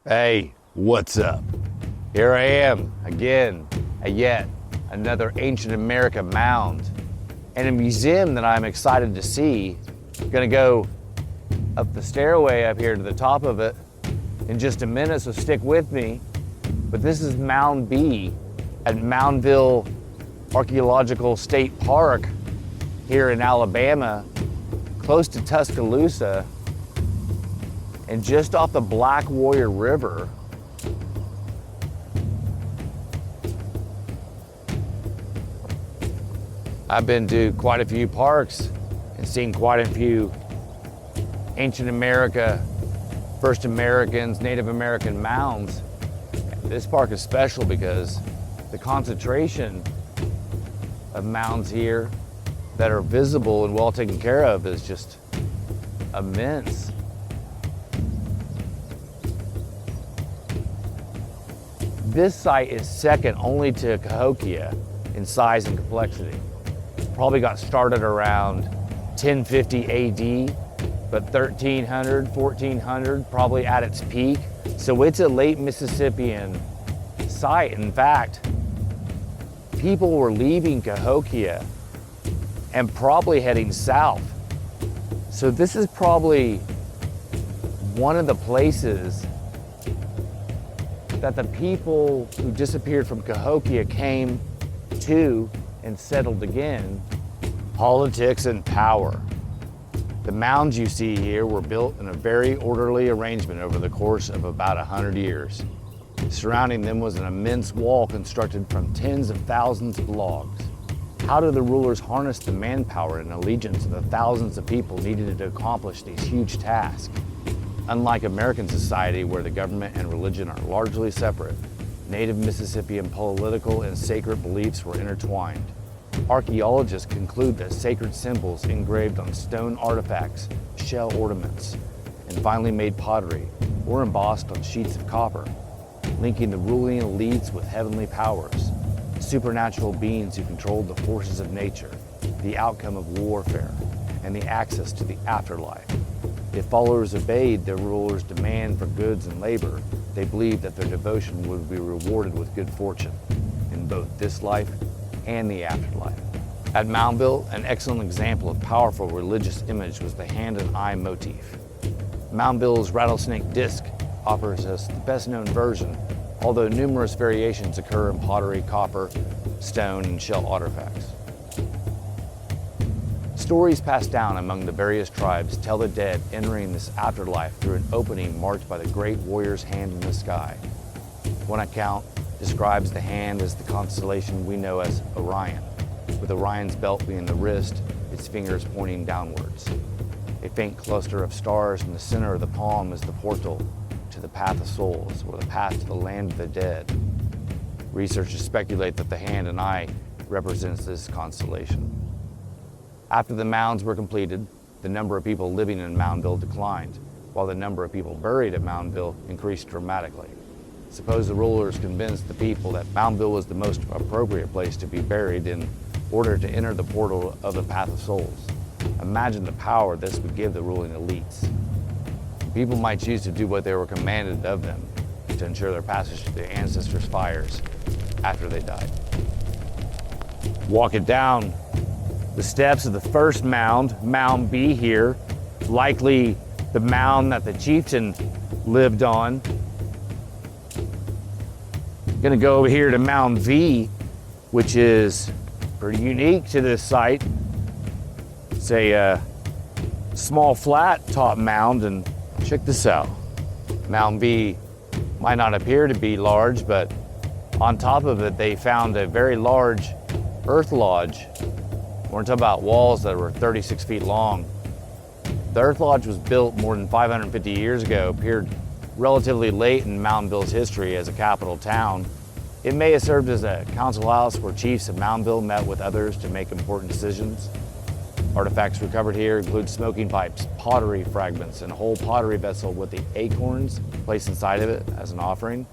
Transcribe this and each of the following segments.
Hey, what's up? Here I am again at yet another ancient American mound and a museum that I'm excited to see. Gonna go up the stairway up here to the top of it in just a minute, so stick with me. But this is Mound B at Moundville Archaeological State Park here in Alabama, close to Tuscaloosa, and just off the Black Warrior River. I've been to quite a few parks and seen quite a few ancient America, first Americans, Native American mounds. This park is special because the concentration of mounds here that are visible and well taken care of is just immense. This site is second only to Cahokia in size and complexity. Probably got started around 1050 AD, but 1300, 1400, probably at its peak. So it's a late Mississippian site. In fact, people were leaving Cahokia and probably heading south. So this is probably one of the places that the people who disappeared from Cahokia came to and settled again. Politics and power. The mounds you see here were built in a very orderly arrangement over the course of about 100 years. Surrounding them was an immense wall constructed from tens of thousands of logs. How do the rulers harness the manpower and allegiance of the thousands of people needed to accomplish these huge tasks? Unlike American society, where the government and religion are largely separate, Native Mississippian political and sacred beliefs were intertwined. Archaeologists conclude that sacred symbols engraved on stone artifacts, shell ornaments, and finely made pottery were embossed on sheets of copper, linking the ruling elites with heavenly powers, supernatural beings who controlled the forces of nature, the outcome of warfare, and the access to the afterlife. If followers obeyed their rulers' demand for goods and labor, they believed that their devotion would be rewarded with good fortune in both this life and the afterlife. At Moundville, an excellent example of powerful religious image was the hand and eye motif. Moundville's rattlesnake disc offers us the best known version, although numerous variations occur in pottery, copper, stone, and shell artifacts. Stories passed down among the various tribes tell the dead entering this afterlife through an opening marked by the great warrior's hand in the sky. One account describes the hand as the constellation we know as Orion, with Orion's belt being the wrist, its fingers pointing downwards. A faint cluster of stars in the center of the palm is the portal to the path of souls, or the path to the land of the dead. Researchers speculate that the hand and eye represents this constellation. After the mounds were completed, the number of people living in Moundville declined, while the number of people buried at Moundville increased dramatically. Suppose the rulers convinced the people that Moundville was the most appropriate place to be buried in order to enter the portal of the Path of Souls. Imagine the power this would give the ruling elites. People might choose to do what they were commanded of them to ensure their passage to their ancestors' fires after they died. Walk it down the steps of the first mound, Mound B here, likely the mound that the chieftain lived on. Gonna go over here to Mound V, which is pretty unique to this site. It's a small flat top mound, and check this out. Mound V might not appear to be large, but on top of it, they found a very large Earthlodge. We're talking about walls that were 36 feet long. The Earthlodge was built more than 550 years ago, appeared relatively late in Moundville's history as a capital town. It may have served as a council house where chiefs of Moundville met with others to make important decisions. Artifacts recovered here include smoking pipes, pottery fragments, and a whole pottery vessel with the acorns placed inside of it as an offering.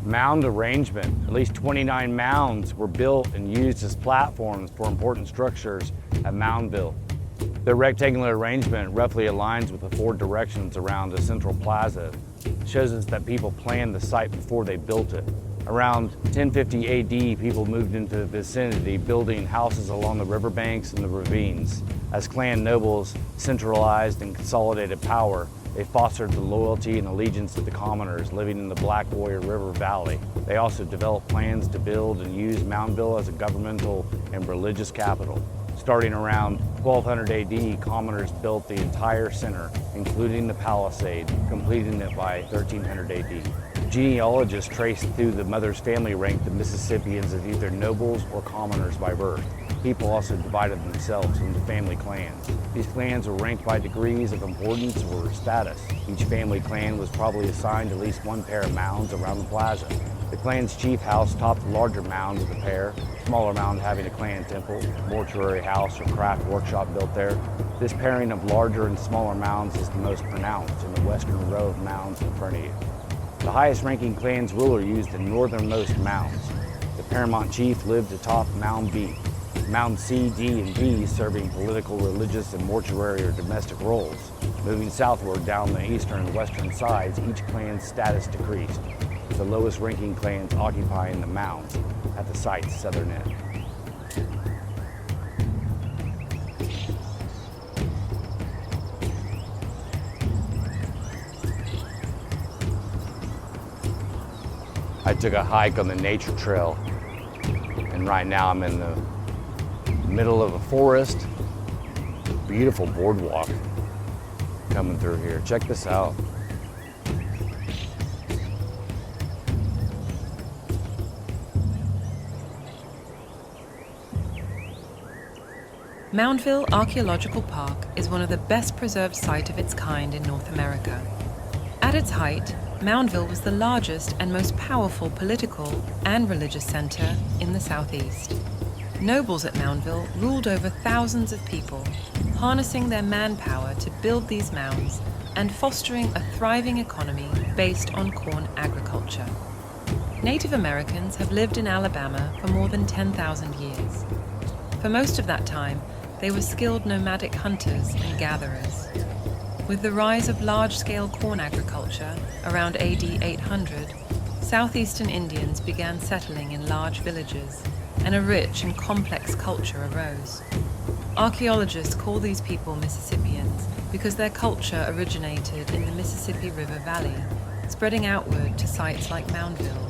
Mound arrangement. At least 29 mounds were built and used as platforms for important structures at Moundville. The rectangular arrangement roughly aligns with the four directions around the central plaza shows us that people planned the site before they built it. Around 1050 AD, people moved into the vicinity, building houses along the riverbanks and the ravines. As clan nobles centralized and consolidated power, they fostered the loyalty and allegiance of the commoners living in the Black Warrior River Valley. They also developed plans to build and use Moundville as a governmental and religious capital. Starting around 1200 AD, commoners built the entire center, including the palisade, completing it by 1300 AD. Genealogists traced through the mother's family rank the Mississippians as either nobles or commoners by birth. People also divided themselves into family clans. These clans were ranked by degrees of importance or status. Each family clan was probably assigned at least one pair of mounds around the plaza. The clan's chief house topped the larger mound of the pair, smaller mound having a clan temple, mortuary house, or craft workshop built there. This pairing of larger and smaller mounds is the most pronounced in the western row of mounds in front of you. The highest ranking clan's ruler used the northernmost mounds. The paramount chief lived atop Mound B. Mound C, D, and D serving political, religious, and mortuary or domestic roles. Moving southward down the eastern and western sides, each clan's status decreased, with the lowest ranking clans occupying the mounds at the site's southern end. I took a hike on the nature trail, and right now I'm in the middle of a forest. Beautiful boardwalk coming through here. Check this out. Moundville Archaeological Park is one of the best preserved sites of its kind in North America. At its height, Moundville was the largest and most powerful political and religious center in the Southeast. Nobles at Moundville ruled over thousands of people, harnessing their manpower to build these mounds and fostering a thriving economy based on corn agriculture. Native Americans have lived in Alabama for more than 10,000 years. For most of that time, they were skilled nomadic hunters and gatherers. With the rise of large-scale corn agriculture around AD 800, southeastern Indians began settling in large villages, and a rich and complex culture arose. Archaeologists call these people Mississippians because their culture originated in the Mississippi River Valley, spreading outward to sites like Moundville.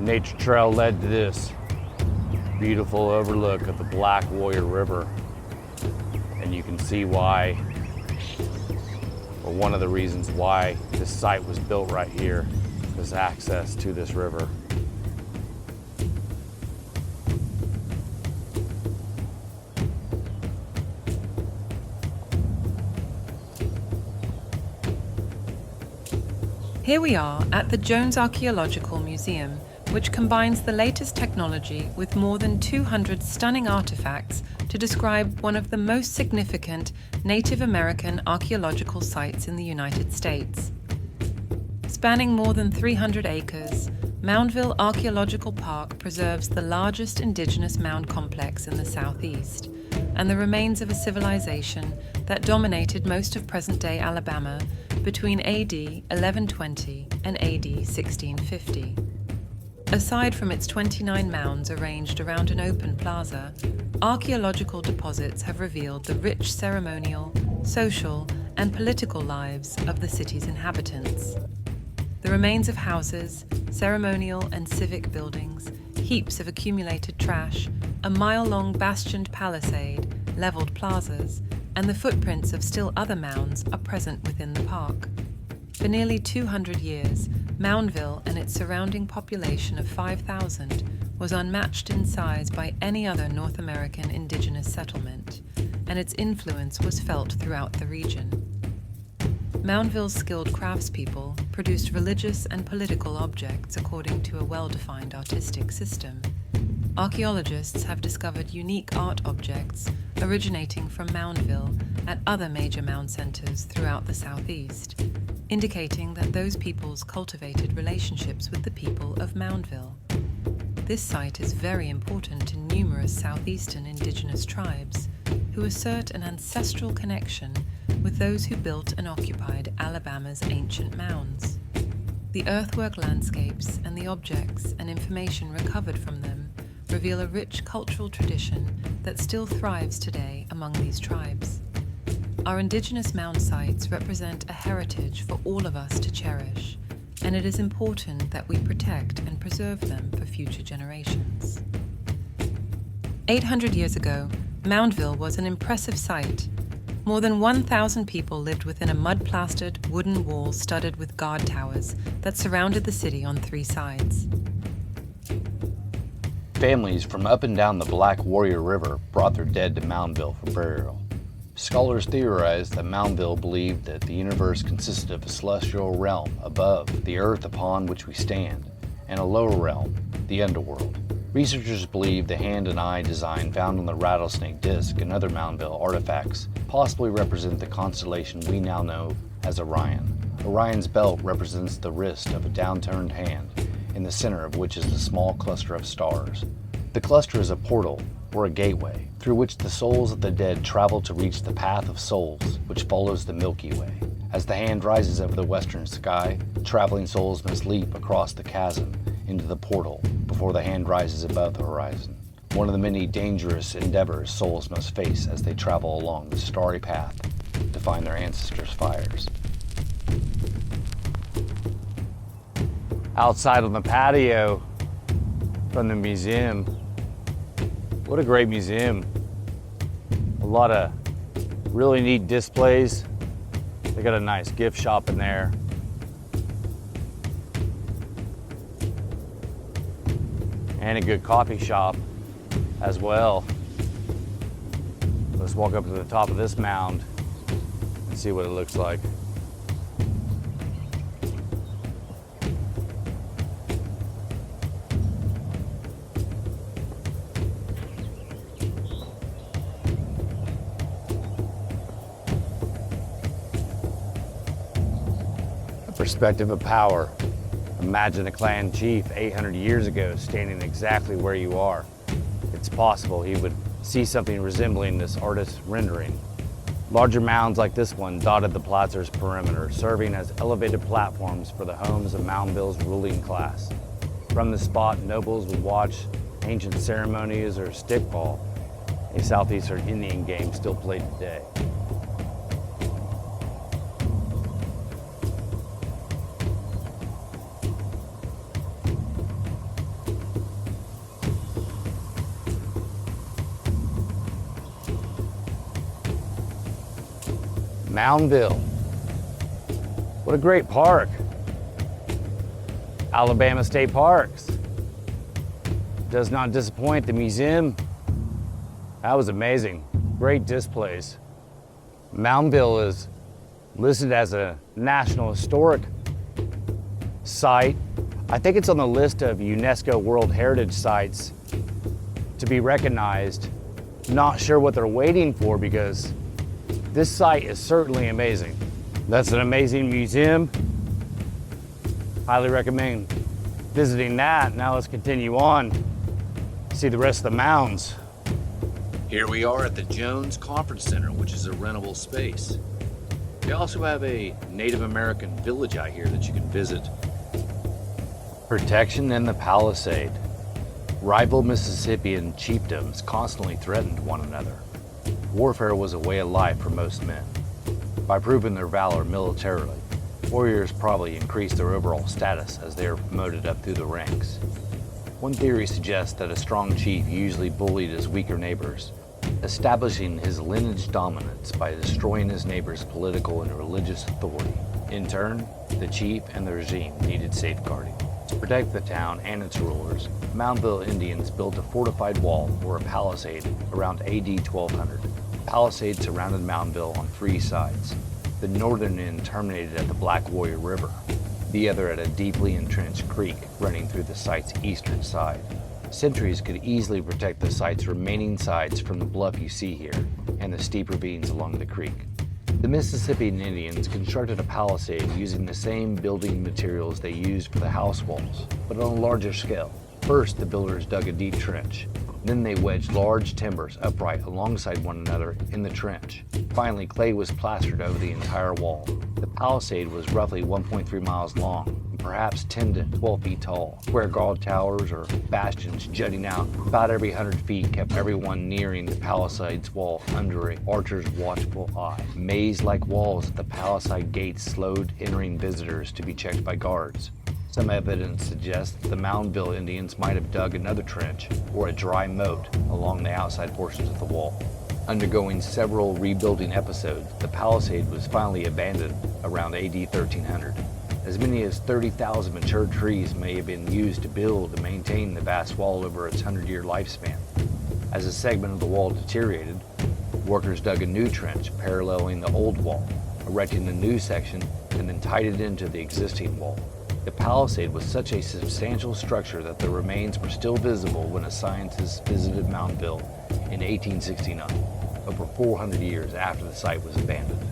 Nature trail led to this beautiful overlook of the Black Warrior River. And you can see why, or one of the reasons why this site was built right here, was access to this river. Here we are at the Jones Archaeological Museum, which combines the latest technology with more than 200 stunning artifacts to describe one of the most significant Native American archaeological sites in the United States. Spanning more than 300 acres, Moundville Archaeological Park preserves the largest indigenous mound complex in the Southeast and the remains of a civilization that dominated most of present-day Alabama between AD 1120 and AD 1650. Aside from its 29 mounds arranged around an open plaza, archaeological deposits have revealed the rich ceremonial, social, and political lives of the city's inhabitants. The remains of houses, ceremonial and civic buildings, heaps of accumulated trash, a mile-long bastioned palisade, leveled plazas, and the footprints of still other mounds are present within the park. For nearly 200 years, Moundville and its surrounding population of 5,000 was unmatched in size by any other North American indigenous settlement, and its influence was felt throughout the region. Moundville's skilled craftspeople produced religious and political objects according to a well-defined artistic system. Archaeologists have discovered unique art objects originating from Moundville at other major mound centers throughout the Southeast, indicating that those peoples cultivated relationships with the people of Moundville. This site is very important to numerous southeastern indigenous tribes who assert an ancestral connection with those who built and occupied Alabama's ancient mounds. The earthwork landscapes and the objects and information recovered from them reveal a rich cultural tradition that still thrives today among these tribes. Our indigenous mound sites represent a heritage for all of us to cherish, and it is important that we protect and preserve them for future generations. 800 years ago, Moundville was an impressive site. More than 1,000 people lived within a mud-plastered wooden wall studded with guard towers that surrounded the city on 3 sides. Families from up and down the Black Warrior River brought their dead to Moundville for burial. Scholars theorize that Moundville believed that the universe consisted of a celestial realm above, the earth upon which we stand, and a lower realm, the underworld. Researchers believe the hand and eye design found on the rattlesnake disc and other Moundville artifacts possibly represent the constellation we now know as Orion. Orion's belt represents the wrist of a downturned hand, in the center of which is a small cluster of stars. The cluster is a portal, or a gateway, through which the souls of the dead travel to reach the path of souls, which follows the Milky Way. As the hand rises over the western sky, traveling souls must leap across the chasm into the portal before the hand rises above the horizon. One of the many dangerous endeavors souls must face as they travel along the starry path to find their ancestors' fires. Outside on the patio from the museum. What a great museum. A lot of really neat displays. They got a nice gift shop in there. And a good coffee shop as well. Let's walk up to the top of this mound and see what it looks like. Perspective of power. Imagine a clan chief 800 years ago standing exactly where you are. It's possible he would see something resembling this artist's rendering. Larger mounds like this one dotted the plaza's perimeter, serving as elevated platforms for the homes of Moundville's ruling class. From this spot, nobles would watch ancient ceremonies or stickball, a southeastern Indian game still played today. Moundville. What a great park. Alabama State Parks. Does not disappoint. The museum, that was amazing. Great displays. Moundville is listed as a National Historic Site. I think it's on the list of UNESCO World Heritage Sites to be recognized. Not sure what they're waiting for because this site is certainly amazing. That's an amazing museum. Highly recommend visiting that. Now let's continue on, see the rest of the mounds. Here we are at the Jones Conference Center, which is a rentable space. They also have a Native American village out here that you can visit. Protection in the Palisade. Rival Mississippian chiefdoms constantly threatened one another. Warfare was a way of life for most men. By proving their valor militarily, warriors probably increased their overall status as they were promoted up through the ranks. One theory suggests that a strong chief usually bullied his weaker neighbors, establishing his lineage dominance by destroying his neighbor's political and religious authority. In turn, the chief and the regime needed safeguarding. To protect the town and its rulers, Moundville Indians built a fortified wall or a palisade around AD 1200. The palisade surrounded Moundville on 3 sides. The northern end terminated at the Black Warrior River, the other at a deeply entrenched creek running through the site's eastern side. Sentries could easily protect the site's remaining sides from the bluff you see here and the steep ravines along the creek. The Mississippian Indians constructed a palisade using the same building materials they used for the house walls, but on a larger scale. First, the builders dug a deep trench. Then they wedged large timbers upright alongside one another in the trench. Finally, clay was plastered over the entire wall. The palisade was roughly 1.3 miles long and perhaps 10 to 12 feet tall. Square guard towers or bastions jutting out about every 100 feet kept everyone nearing the palisade's wall under an archer's watchful eye. Maze-like walls at the palisade gates slowed entering visitors to be checked by guards. Some evidence suggests the Moundville Indians might have dug another trench or a dry moat along the outside portions of the wall. Undergoing several rebuilding episodes, the palisade was finally abandoned around AD 1300. As many as 30,000 mature trees may have been used to build and maintain the vast wall over its 100-year lifespan. As a segment of the wall deteriorated, workers dug a new trench paralleling the old wall, erecting a new section and then tied it into the existing wall. The palisade was such a substantial structure that the remains were still visible when a scientist visited Moundville in 1869, over 400 years after the site was abandoned.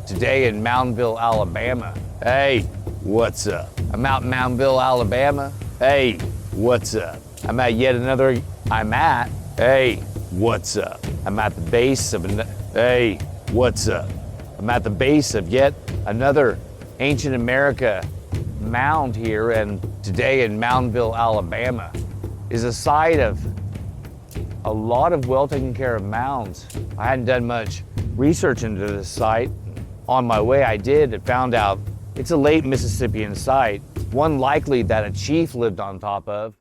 Today in Moundville, Alabama, hey, what's up? I'm out in Moundville, Alabama, hey, what's up? I'm at hey, what's up? I'm at the base of, hey, what's up? I'm at the base of yet another ancient America mound here, and today in Moundville, Alabama is a site of a lot of well taken care of mounds. I hadn't done much research into this site. On my way I did and found out it's a late Mississippian site, one likely that a chief lived on top of.